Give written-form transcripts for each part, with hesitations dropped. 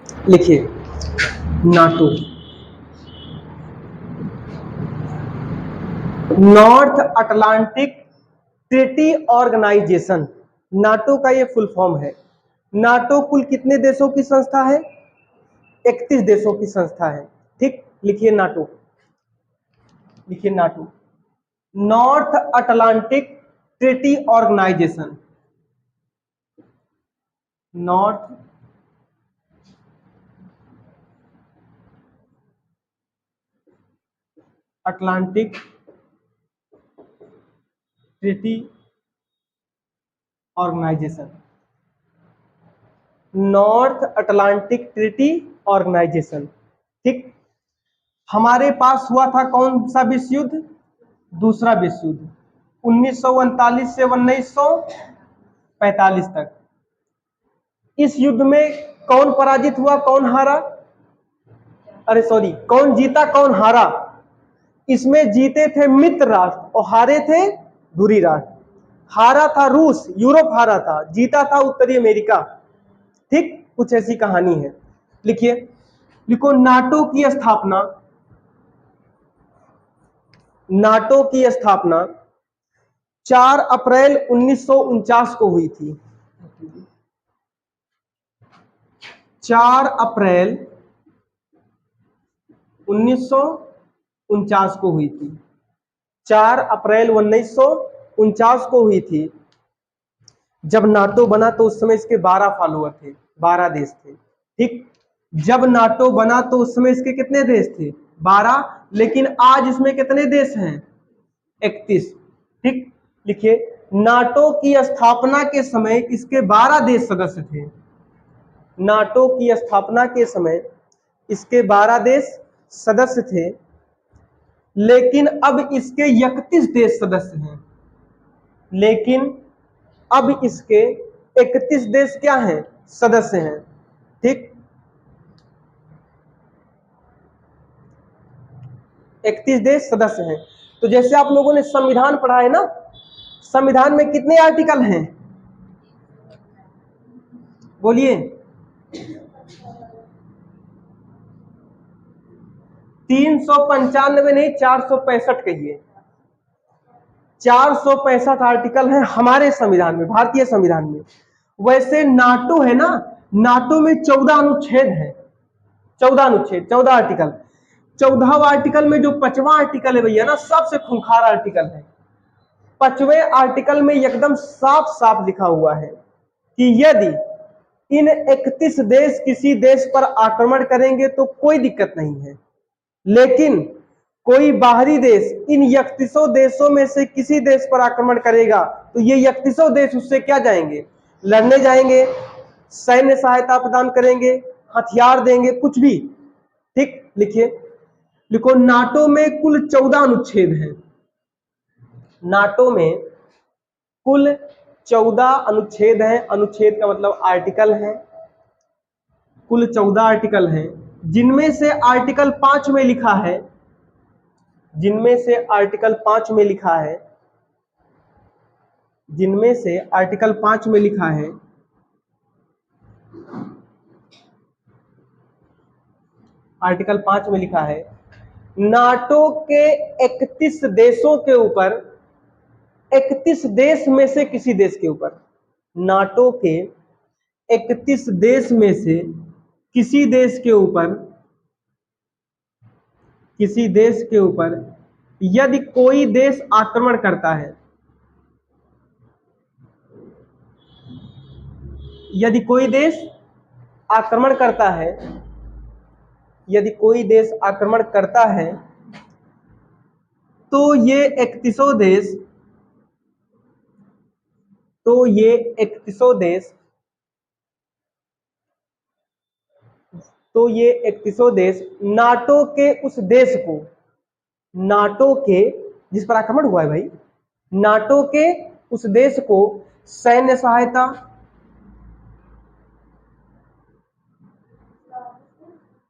लिखिए NATO, North Atlantic Treaty Organisation. NATO का ये फुल फॉर्म है। नाटो कुल कितने देशों की संस्था है? 31 देशों की संस्था है। ठीक, लिखिए नाटो, लिखिए NATO, North Atlantic Treaty Organisation. North Atlantic Treaty Organisation, North Atlantic Treaty Organisation. ठीक, हमारे पास हुआ था कौन सा विश्व युद्ध? दूसरा विश्व युद्ध, 1939 से 1945 तक। इस युद्ध में कौन पराजित हुआ, कौन हारा? अरे सॉरी, कौन जीता कौन हारा? इसमें जीते थे मित्र राष्ट्र और हारे थे धुरी राष्ट्र। हारा था रूस, यूरोप हारा था, जीता था उत्तरी अमेरिका। ठीक, कुछ ऐसी कहानी है। लिखिए, लिखो नाटो की स्थापना, नाटो की स्थापना 4 अप्रैल 1949 को हुई थी। 4 अप्रैल 1949 को हुई थी। 4 अप्रैल 1949 को हुई थी। जब नाटो बना तो उस समय इसके 12 फॉलोअर थे, 12 देश थे। ठीक, जब नाटो बना तो उस समय इसके कितने देश थे? 12। लेकिन आज इसमें कितने देश हैं? 31। ठीक, लिखिए नाटो की स्थापना के समय इसके 12 देश सदस्य थे। नाटो की स्थापना के समय इसके 12 देश सदस्य थे, लेकिन अब इसके 31 देश सदस्य हैं। लेकिन अब इसके 31 देश क्या हैं? सदस्य हैं। ठीक, 31 देश सदस्य हैं। तो जैसे आप लोगों ने संविधान पढ़ा है ना, संविधान में कितने आर्टिकल हैं? बोलिए। 395 नहीं, 465 कहिए। 465 आर्टिकल हैं हमारे संविधान में, भारतीय संविधान में। वैसे नाटो है ना, नाटो में 14 अनुच्छेद है। 14 अनुच्छेद, 14 आर्टिकल। 14वें आर्टिकल में जो 5वां आर्टिकल है भैया ना, सबसे खूंखार आर्टिकल है। 5वें आर्टिकल में एकदम साफ साफ लिखा हुआ है कि यदि इन 31 देश किसी देश पर आक्रमण करेंगे तो कोई दिक्कत नहीं है, लेकिन कोई बाहरी देश इन 31 देशों में से किसी देश पर आक्रमण करेगा तो ये 31 देश उससे क्या जाएंगे? लड़ने जाएंगे, सैन्य सहायता प्रदान करेंगे, हथियार देंगे, कुछ भी। ठीक, लिखिए, लिखो नाटो में कुल 14 अनुच्छेद हैं। नाटो में कुल 14 अनुच्छेद हैं। अनुच्छेद का मतलब आर्टिकल है। कुल 14 आर्टिकल हैं, जिनमें से आर्टिकल 5 में लिखा है, जिनमें से आर्टिकल 5 में लिखा है, जिनमें से आर्टिकल 5 में लिखा है, आर्टिकल 5 में लिखा है नाटो के 31 देशों के ऊपर, 31 देश में से किसी देश के ऊपर, नाटो के 31 देश में से किसी देश के ऊपर, किसी देश के ऊपर यदि कोई देश आक्रमण करता है, यदि कोई देश आक्रमण करता है, यदि कोई देश आक्रमण करता है तो ये 31 देश, तो ये 31 देश, तो ये 31 देश नाटो के उस देश को, नाटो के जिस पर आक्रमण हुआ है भाई, नाटो के उस देश को सैन्य सहायता,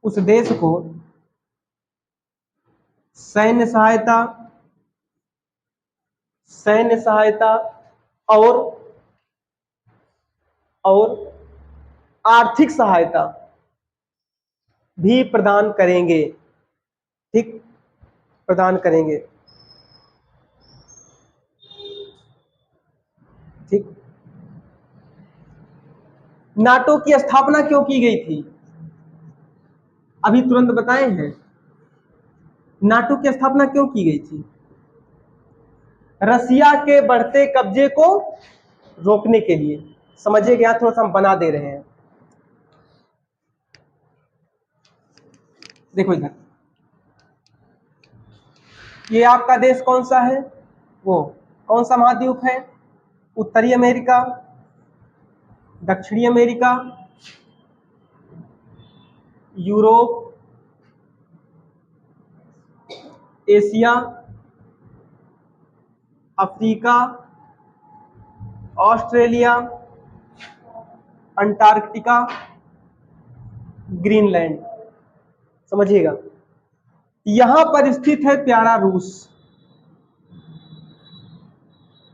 उस देश को सैन्य सहायता, सैन्य सहायता और आर्थिक सहायता, भी प्रदान करेंगे, ठीक, प्रदान करेंगे, ठीक। नाटो की स्थापना क्यों की गई थी? अभी तुरंत बताए हैं। नाटो की स्थापना क्यों की गई थी? रसिया के बढ़ते कब्जे को रोकने के लिए। समझिए, यहां थोड़ा सा हम बना दे रहे हैं। देखो इधर, ये आपका देश कौन सा है? वो कौन सा महाद्वीप है? उत्तरी अमेरिका, दक्षिणी America, Europe, Asia, Africa, Australia, Antarctica, Greenland. समझिएगा, यहां पर स्थित है प्यारा रूस,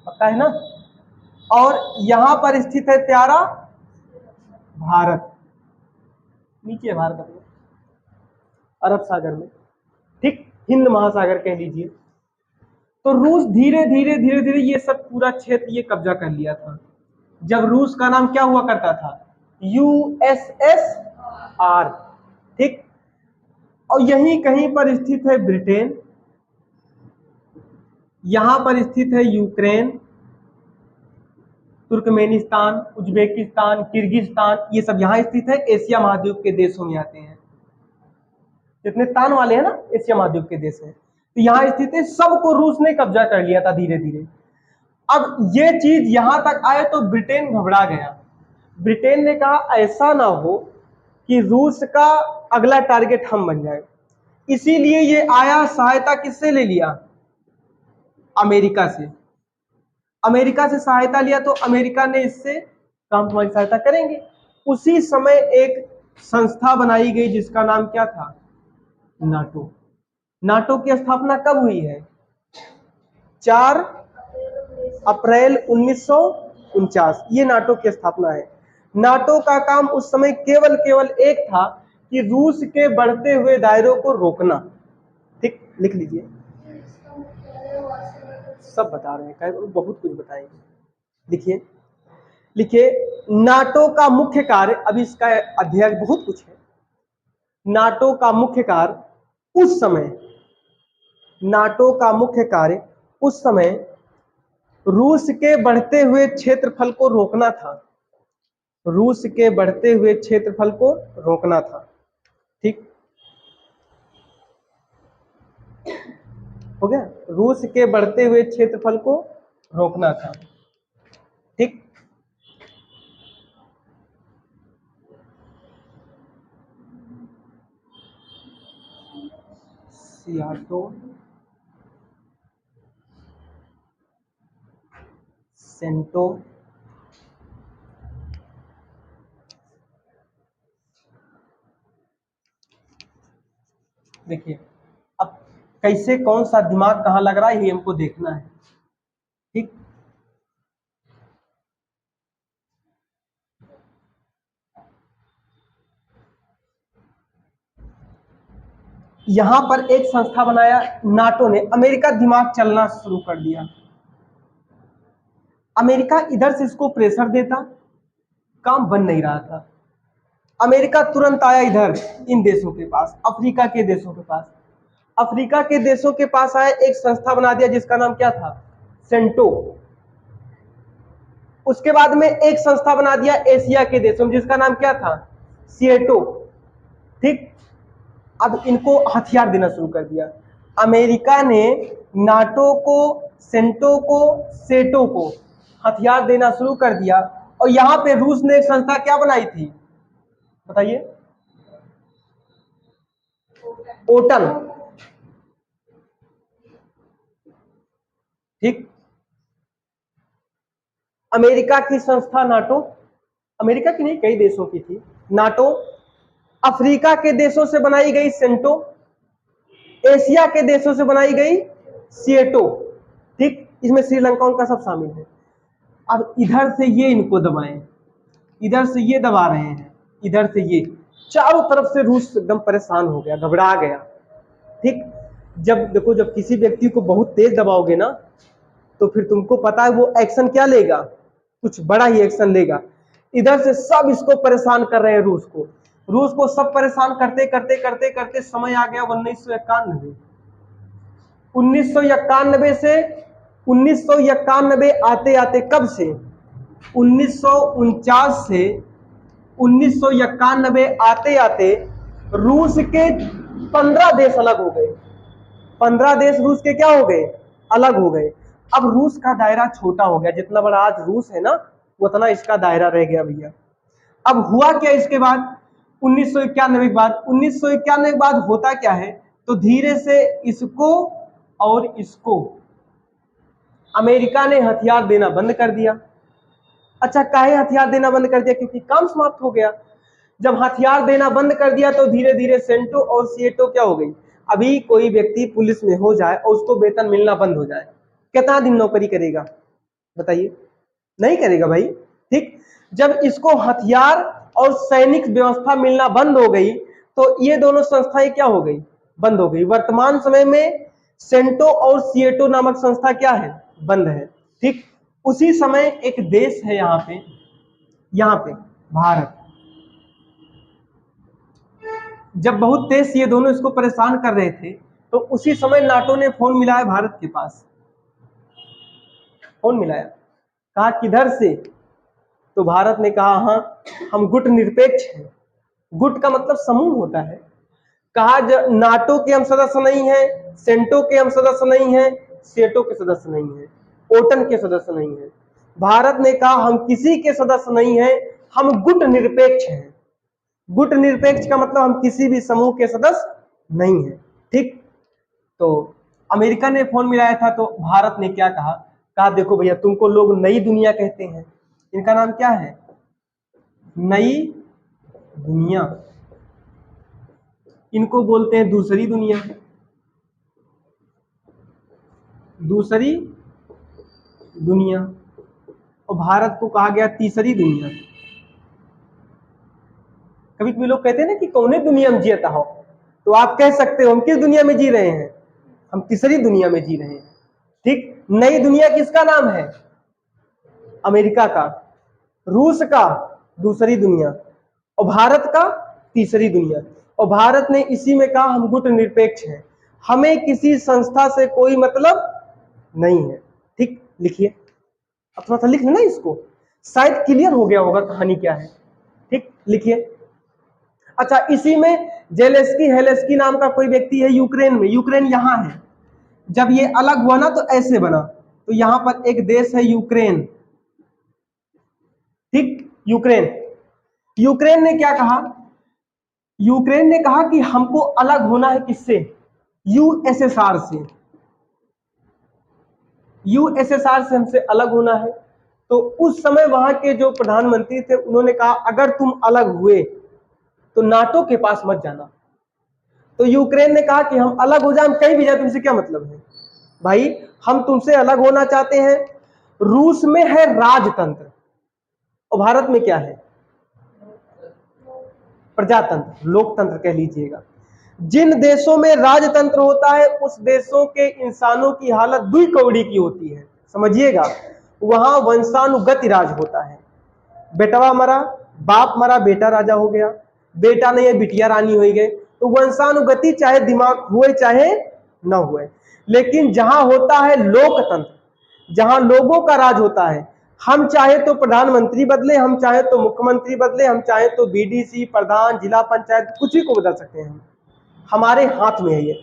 पता है ना, और यहां पर स्थित है प्यारा भारत। नीचे है भारत अपने अरब सागर में, ठीक, हिंद महासागर कह लीजिए। तो रूस धीरे धीरे धीरे धीरे ये सब पूरा क्षेत्र ये कब्जा कर लिया था। जब रूस का नाम क्या हुआ करता था? यूएसएसआर, ठीक। और यहीं कहीं पर स्थित है ब्रिटेन, यहां पर स्थित है यूक्रेन, तुर्कमेनिस्तान, उज्बेकिस्तान, किर्गिस्तान, ये सब यहां स्थित है। एशिया महाद्वीप के देशों में आते हैं, जितने तान वाले हैं ना, एशिया महाद्वीप के देश हैं, तो यहां स्थित है। सबको रूस ने कब्जा कर लिया था धीरे धीरे। अब ये चीज यहां तक आए तो ब्रिटेन घबरा गया। ब्रिटेन ने कहा ऐसा ना हो कि रूस का अगला टारगेट हम बन जाए, इसीलिए ये आया। सहायता किससे ले लिया? अमेरिका से। अमेरिका से सहायता लिया तो अमेरिका ने इससे काम तुम्हारी सहायता करेंगे। उसी समय एक संस्था बनाई गई जिसका नाम क्या था? नाटो। नाटो की स्थापना कब हुई है? 4 अप्रैल 1949, ये नाटो की स्थापना है। नाटो का काम उस समय केवल एक था कि रूस के बढ़ते हुए दायरों को रोकना, ठीक, लिख लीजिए। सब बता रहे हैं, बहुत कुछ बताएंगे। लिखिए, लिखिए, नाटो का मुख्य कार्य, अभी इसका अध्ययन बहुत कुछ है। नाटो का मुख्य कार्य उस समय, नाटो का मुख्य कार्य उस समय रूस के बढ़ते हुए क्षेत्रफल को रोकना था। रूस के बढ़ते हुए क्षेत्रफल को रोकना था, ठीक, हो गया। रूस के बढ़ते हुए क्षेत्रफल को रोकना था, ठीक। सियाटो, सेंटो, देखिए अब कैसे कौन सा दिमाग कहां लग रहा है ये हमको देखना है, ठीक। यहां पर एक संस्था बनाया नाटो ने। अमेरिका दिमाग चलना शुरू कर दिया। अमेरिका इधर से इसको प्रेशर देता, काम बन नहीं रहा था। अमेरिका तुरंत आया इधर इन देशों के पास, अफ्रीका के देशों के पास। अफ्रीका के देशों के पास आया, एक संस्था बना दिया जिसका नाम क्या था? सेंटो। उसके बाद में एक संस्था बना दिया एशिया के देशों में जिसका नाम क्या था? सिएटो, ठीक। अब इनको हथियार देना शुरू कर दिया। अमेरिका ने नाटो को, सेंटो को, सेटो को हथियार देना शुरू कर दिया। और यहां पे रूस ने एक संस्था क्या बनाई थी बताइए? ओटन, ठीक। अमेरिका की संस्था नाटो, अमेरिका की नहीं कई देशों की थी नाटो। अफ्रीका के देशों से बनाई गई सेंटो, एशिया के देशों से बनाई गई सिएटो, ठीक। इसमें श्रीलंका उनका सब शामिल है। अब इधर से ये इनको दबाएं, इधर से ये दबा रहे हैं, इधर से ये, चारों तरफ से रूस एकदम परेशान हो गया, घबरा गया। ठीक, जब देखो, जब किसी व्यक्ति को बहुत तेज दबाओगे ना, तो फिर तुमको पता है वो एक्शन क्या लेगा, कुछ बड़ा ही एक्शन लेगा। इधर से सब इसको परेशान कर रहे हैं, रूस को सब परेशान करते करते करते करते समय आ गया 1991। 1991 से 1991 आते आते, कब से, 1949 से 1991 आते आते रूस के 15 देश अलग हो गए। 15 देश रूस के क्या हो गए, अलग हो गए। अब रूस का दायरा छोटा हो गया, जितना बड़ा आज रूस है ना, उतना इसका दायरा रह गया भैया। अब हुआ क्या इसके बाद, 1991 के बाद, 1991 के बाद होता क्या है, तो धीरे से इसको और इसको अमेरिका ने हथियार देना बंद कर दिया। अच्छा, काहे हथियार देना बंद कर दिया, क्योंकि काम समाप्त हो गया। जब हथियार देना बंद कर दिया तो धीरे धीरे सेंटो और सीएटो क्या हो गई। अभी कोई व्यक्ति पुलिस में हो जाए और उसको वेतन मिलना बंद हो जाए, कितना दिन नौकरी करेगा बताइए, नहीं करेगा भाई। ठीक, जब इसको हथियार और सैनिक व्यवस्था मिलना बंद हो गई तो ये दोनों संस्थाएं क्या हो गई, बंद हो गई। वर्तमान समय में सेंटो और सीएटो नामक संस्था क्या है, बंद है। ठीक, उसी समय एक देश है यहाँ पे भारत। जब बहुत तेज ये दोनों इसको परेशान कर रहे थे, तो उसी समय नाटो ने फोन मिलाया भारत के पास, फोन मिलाया, कहा किधर से, तो भारत ने कहा हाँ हम गुट निरपेक्ष हैं। गुट का मतलब समूह होता है। कहा नाटो के हम सदस्य नहीं है, सेंटो के हम सदस्य नहीं है, सीएटो के सदस्य नहीं है, ओटन के सदस्य नहीं है। भारत ने कहा हम किसी के सदस्य नहीं है, हम गुट निरपेक्ष हैं। गुट निरपेक्ष का मतलब हम किसी भी समूह के सदस्य नहीं है। ठीक, तो अमेरिका ने फोन मिलाया था, तो भारत ने क्या कहा, कहा देखो भैया तुमको लोग नई दुनिया कहते हैं, इनका नाम क्या है, नई दुनिया, इनको बोलते हैं दूसरी दुनिया, दूसरी दुनिया, और भारत को कहा गया तीसरी दुनिया। कभी कभी लोग कहते हैं ना कि कौने दुनिया में जियता हो, तो आप कह सकते हो हम किस दुनिया में जी रहे हैं, हम तीसरी दुनिया में जी रहे हैं। ठीक, नई दुनिया किसका नाम है, अमेरिका का, रूस का दूसरी दुनिया, और भारत का तीसरी दुनिया। और भारत ने इसी में कहा हम गुट निरपेक्ष हैं, हमें किसी संस्था से कोई मतलब नहीं है। ठीक, लिखिए, अब थोड़ा सा लिख लेना इसको, शायद क्लियर हो गया होगा कहानी क्या है। ठीक, लिखिए। अच्छा, इसी में जेलेस्की हेलेस्की नाम का कोई व्यक्ति है यूक्रेन में, यूक्रेन यहाँ है। जब ये अलग हुआ ना तो ऐसे बना, तो यहां पर एक देश है यूक्रेन। ठीक, यूक्रेन, यूक्रेन ने क्या कहा, यूक्रेन ने कहा कि हमको अलग होना है किससे, यूएसएसआर से, यूएसएसआर से हमसे अलग होना है। तो उस समय वहां के जो प्रधानमंत्री थे उन्होंने कहा अगर तुम अलग हुए तो नाटो के पास मत जाना। तो यूक्रेन ने कहा कि हम अलग हो जाए, हम कहीं भी जाए, तुमसे क्या मतलब है भाई, हम तुमसे अलग होना चाहते हैं। रूस में है राजतंत्र और भारत में क्या है, प्रजातंत्र, लोकतंत्र कह लीजिएगा। जिन देशों में राजतंत्र होता है उस देशों के इंसानों की हालत दुई कौड़ी की होती है, समझिएगा। वहां वंशानुगत राज होता है, बेटवा मरा, बाप मरा, बेटा राजा हो गया, बेटा नहीं है बिटिया रानी हो गए। तो वंशानुगति चाहे दिमाग हुए चाहे न हुए। लेकिन जहां होता है लोकतंत्र, जहां लोगों का राज होता है, हम चाहे तो प्रधानमंत्री बदले, हम चाहे तो मुख्यमंत्री बदले, हम चाहे तो बीडीसी, प्रधान, जिला पंचायत, कुछ ही को बदल सकते हैं। हमारे हाथ में है ये,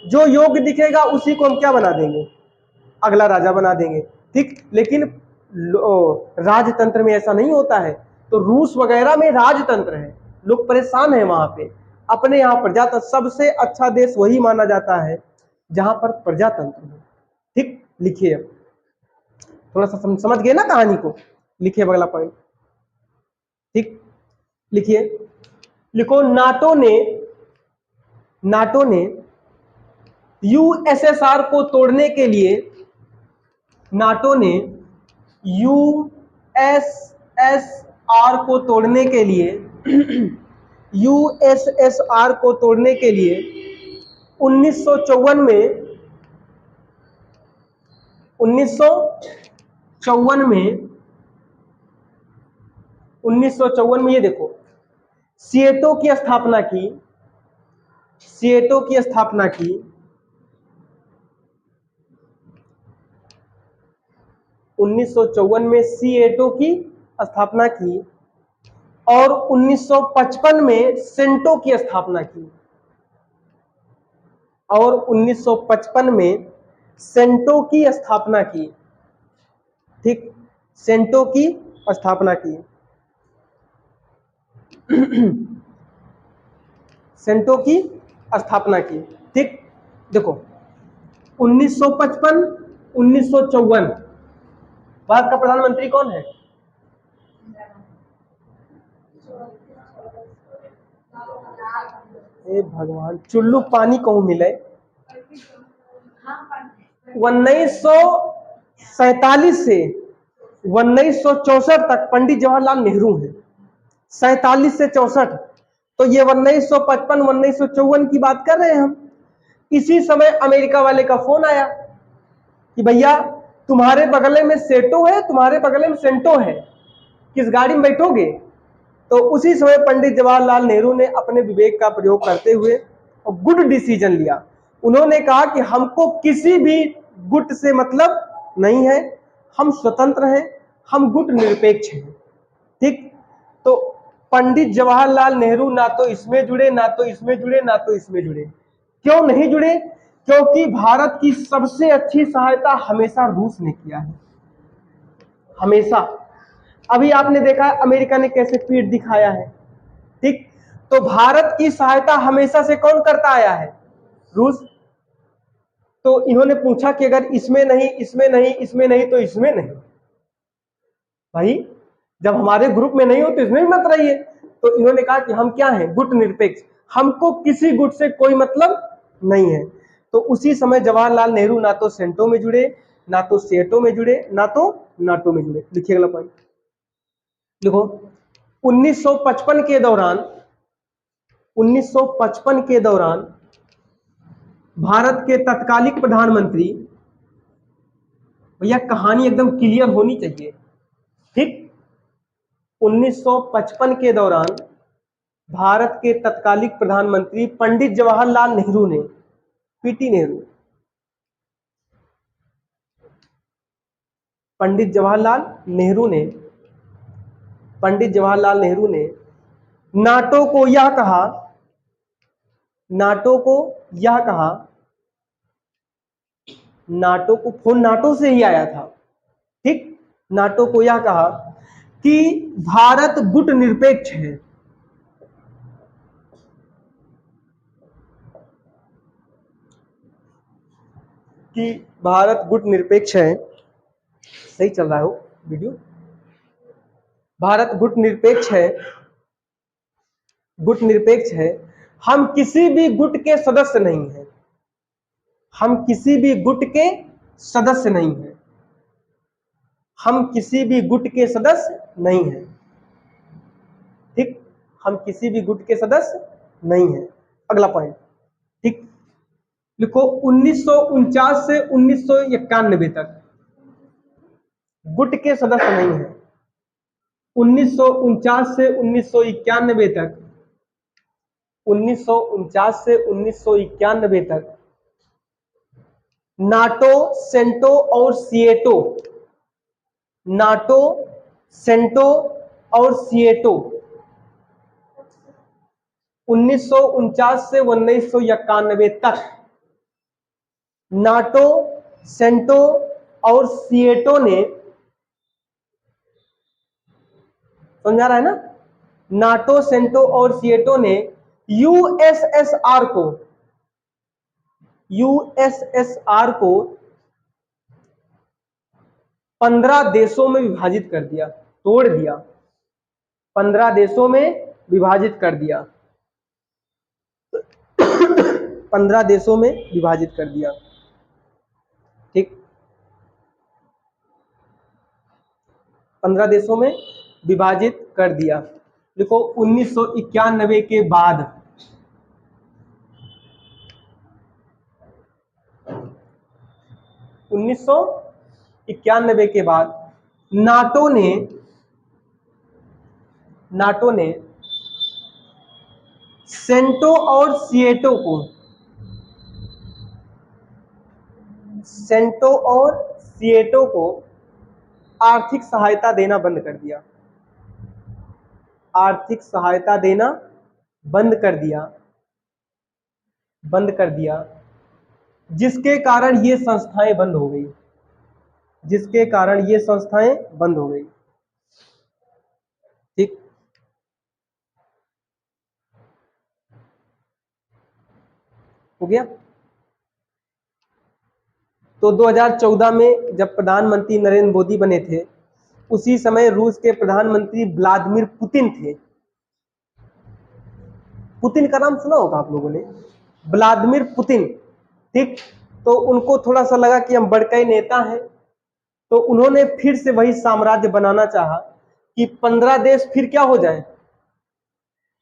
जो योग्य दिखेगा उसी को हम क्या बना देंगे, अगला राजा बना देंगे। ठीक, लेकिन राजतंत्र में ऐसा नहीं होता है। तो रूस वगैरह में राजतंत्र है, लोग परेशान है वहां पे। अपने यहाँ प्रजातंत्र, सबसे अच्छा देश वही माना जाता है जहां पर प्रजातंत्र हो। ठीक, लिखिए, अब थोड़ा सा समझ गए ना कहानी को, लिखिए अगला पॉइंट। ठीक, लिखिए, लिखो नाटो ने यूएसएसआर को तोड़ने के लिए, नाटो ने यूएसएसआर को तोड़ने के लिए यूएसएसआर को तोड़ने के लिए 1954 में 1954 में 1954 में ये देखो सिएटो की स्थापना की, सिएटो की स्थापना की 1954 में सिएटो की स्थापना की और 1955 में सेंटो की स्थापना की और 1955 में सेंटो की स्थापना की। ठीक, सेंटो की स्थापना की सेंटो की स्थापना की। ठीक, देखो 1955 1954 भारत का प्रधानमंत्री कौन है? हे भगवान, चुल्लू पानी कहूं मिले। 1947 से 1964 तक पंडित जवाहरलाल नेहरू हैं। 47 से 64, तो ये 1955 1954 की बात कर रहे हैं हम। इसी समय अमेरिका वाले का फोन आया कि भैया तुम्हारे बगले में सेटो है, तुम्हारे बगले में सेंटो है, किस गाड़ी में बैठोगे? तो उसी समय पंडित जवाहरलाल नेहरू ने अपने विवेक का प्रयोग करते हुए गुड डिसीजन लिया। उन्होंने कहा कि हमको किसी भी गुट से मतलब नहीं है, हम स्वतंत्र हैं, हम गुट निरपेक्ष हैं। ठीक, तो पंडित जवाहरलाल नेहरू ना तो इसमें जुड़े, ना तो इसमें जुड़े, ना तो इसमें जुड़े। क्यों नहीं जुड़े? क्योंकि भारत की सबसे अच्छी सहायता हमेशा रूस ने किया है, हमेशा। अभी आपने देखा अमेरिका ने कैसे पीठ दिखाया है। ठीक, तो भारत की सहायता हमेशा से कौन करता आया है? रूस। तो इन्होंने पूछा कि अगर इसमें नहीं, इसमें नहीं, इसमें नहीं, तो इसमें नहीं। भाई जब हमारे ग्रुप में नहीं हो तो इसमें भी मत रहिए। तो इन्होंने कहा कि हम क्या हैं? गुट निरपेक्ष, हमको किसी गुट से कोई मतलब नहीं है। तो उसी समय जवाहरलाल नेहरू ना तो सेंटो में जुड़े, ना तो सेटो में जुड़े, ना तो नाटो में जुड़े। लिखिए अगला पॉइंट। देखो 1955 के दौरान 1955 के दौरान भारत के तत्कालिक प्रधानमंत्री, भैया कहानी एकदम क्लियर होनी चाहिए। ठीक, 1955 के दौरान भारत के तत्कालिक प्रधानमंत्री पंडित जवाहरलाल नेहरू ने, पीटी नेहरू, पंडित जवाहरलाल नेहरू ने पंडित जवाहरलाल नेहरू ने नाटो को यह कहा, नाटो को यह कहा, नाटो को फोन नाटो से ही आया था। ठीक, नाटो को यह कहा कि भारत गुट निरपेक्ष है, कि भारत गुट निरपेक्ष है। सही चल रहा है वो वीडियो? भारत गुट निरपेक्ष है, गुट निरपेक्ष है, हम किसी भी गुट के सदस्य नहीं हैं, हम किसी भी गुट के सदस्य नहीं हैं, हम किसी भी गुट के सदस्य नहीं हैं। ठीक, हम किसी भी गुट के सदस्य नहीं हैं। अगला पॉइंट। ठीक, लिखो 1949 से 1991 तक गुट के सदस्य नहीं है। 1949 से 1991 तक, 1949 से 1991 तक नाटो, सेंटो और सिएटो, नाटो, सेंटो और सिएटो 1949 से 1991 तक नाटो, सेंटो और सिएटो ने, समझा रहा है ना? नाटो, सेंटो और सिएटो ने यूएसएसआर को, यूएसएसआर को 15 देशों में विभाजित कर दिया, तोड़ दिया, 15 देशों में विभाजित कर दिया, 15 देशों में विभाजित कर दिया। ठीक, 15 देशों में विभाजित कर दिया। देखो 1991 के बाद 1991 के बाद नाटो ने सेंटो और सिएटो को आर्थिक सहायता देना बंद कर दिया। आर्थिक सहायता देना बंद कर दिया, जिसके कारण ये संस्थाएं बंद हो गई। ठीक, हो गया। तो 2014 में जब प्रधानमंत्री नरेंद्र मोदी बने थे, उसी समय रूस के प्रधानमंत्री व्लादिमीर पुतिन थे। पुतिन का नाम सुना होगा आप लोगों ने, व्लादिमीर पुतिन। ठीक, तो उनको थोड़ा सा लगा कि हम बड़के नेता हैं, तो उन्होंने फिर से वही साम्राज्य बनाना चाहा कि 15 देश फिर क्या हो जाए।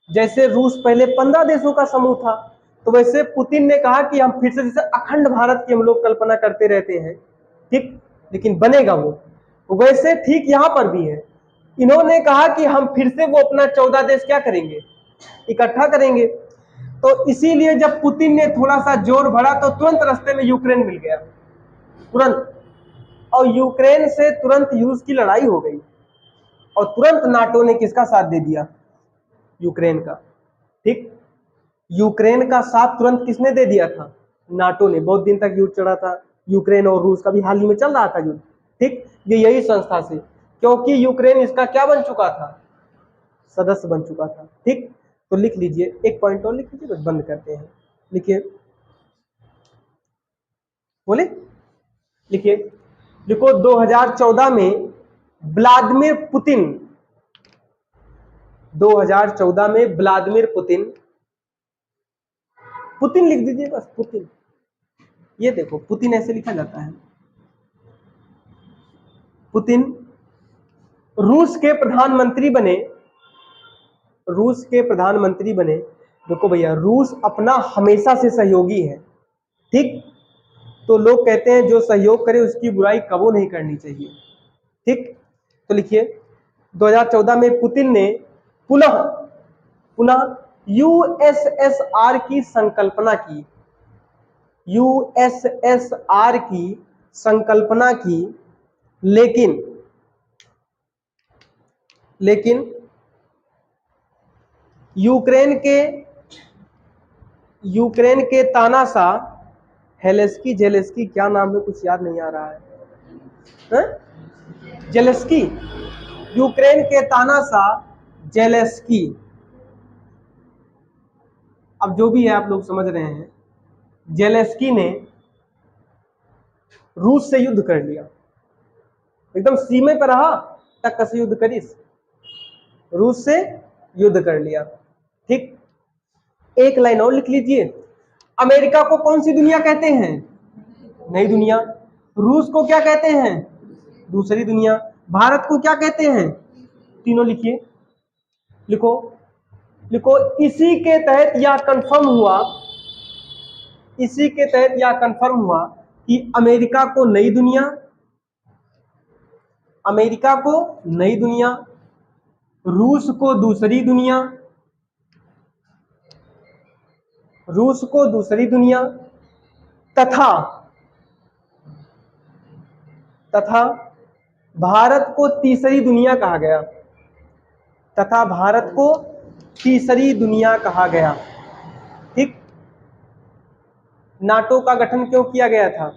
जैसे रूस पहले 15 देशों का समूह था, तो वैसे पुतिन ने कहा कि हम फिर से, जैसे अखंड भारत की हम लोग कल्पना करते रहते हैं, ठीक, लेकिन बनेगा वो, वैसे ठीक यहां पर भी है। इन्होंने कहा कि हम फिर से वो अपना 14 देश क्या करेंगे, इकट्ठा करेंगे। तो इसीलिए जब पुतिन ने थोड़ा सा जोर भरा तो तुरंत रास्ते में यूक्रेन मिल गया, तुरंत, और यूक्रेन से तुरंत रूस की लड़ाई हो गई, और तुरंत नाटो ने किसका साथ दे दिया, यूक्रेन का। ठीक, यूक्रेन का साथ तुरंत किसने दे दिया था, नाटो ने। बहुत दिन तक युद्ध चला था, यूक्रेन और रूस का भी हाल ही में चल रहा था युद्ध। ठीक, ये यही संस्था से, क्योंकि यूक्रेन इसका क्या बन चुका था, सदस्य बन चुका था। ठीक, तो लिख लीजिए, एक पॉइंट और लिख लीजिए, बस बंद करते हैं। लिखिए, बोले, लिखिए, देखो 2014 में व्लादिमीर पुतिन, 2014 में व्लादिमीर पुतिन, पुतिन लिख दीजिए बस, पुतिन। ये देखो, पुतिन ऐसे लिखा जाता है। पुतिन रूस के प्रधानमंत्री बने। देखो भैया, रूस अपना हमेशा से सहयोगी है। ठीक, तो लोग कहते हैं जो सहयोग करे उसकी बुराई कबो नहीं करनी चाहिए। ठीक, तो लिखिए, 2014 में पुतिन ने पुनः यूएसएसआर की संकल्पना की, यूएसएसआर की संकल्पना की, लेकिन यूक्रेन के तानाशाह हेलेस्की जेलेस्की, क्या नाम है, कुछ याद नहीं आ रहा है, जेलेस्की, यूक्रेन के तानाशाह जेलेस्की, अब जो भी है आप लोग समझ रहे हैं, जेलेस्की ने रूस से युद्ध कर लिया। एकदम सीमे पर रहा, तक से युद्ध करीस, रूस से युद्ध कर लिया। ठीक, एक लाइन और लिख लीजिए, अमेरिका को कौन सी दुनिया कहते हैं, नई दुनिया। रूस को क्या कहते हैं, दूसरी दुनिया। भारत को क्या कहते हैं, तीनों। लिखिए, लिखो, इसी के तहत यह कंफर्म हुआ कि अमेरिका को नई दुनिया, रूस को दूसरी दुनिया, तथा भारत को तीसरी दुनिया कहा गया। ठीक, नाटो का गठन क्यों किया गया था,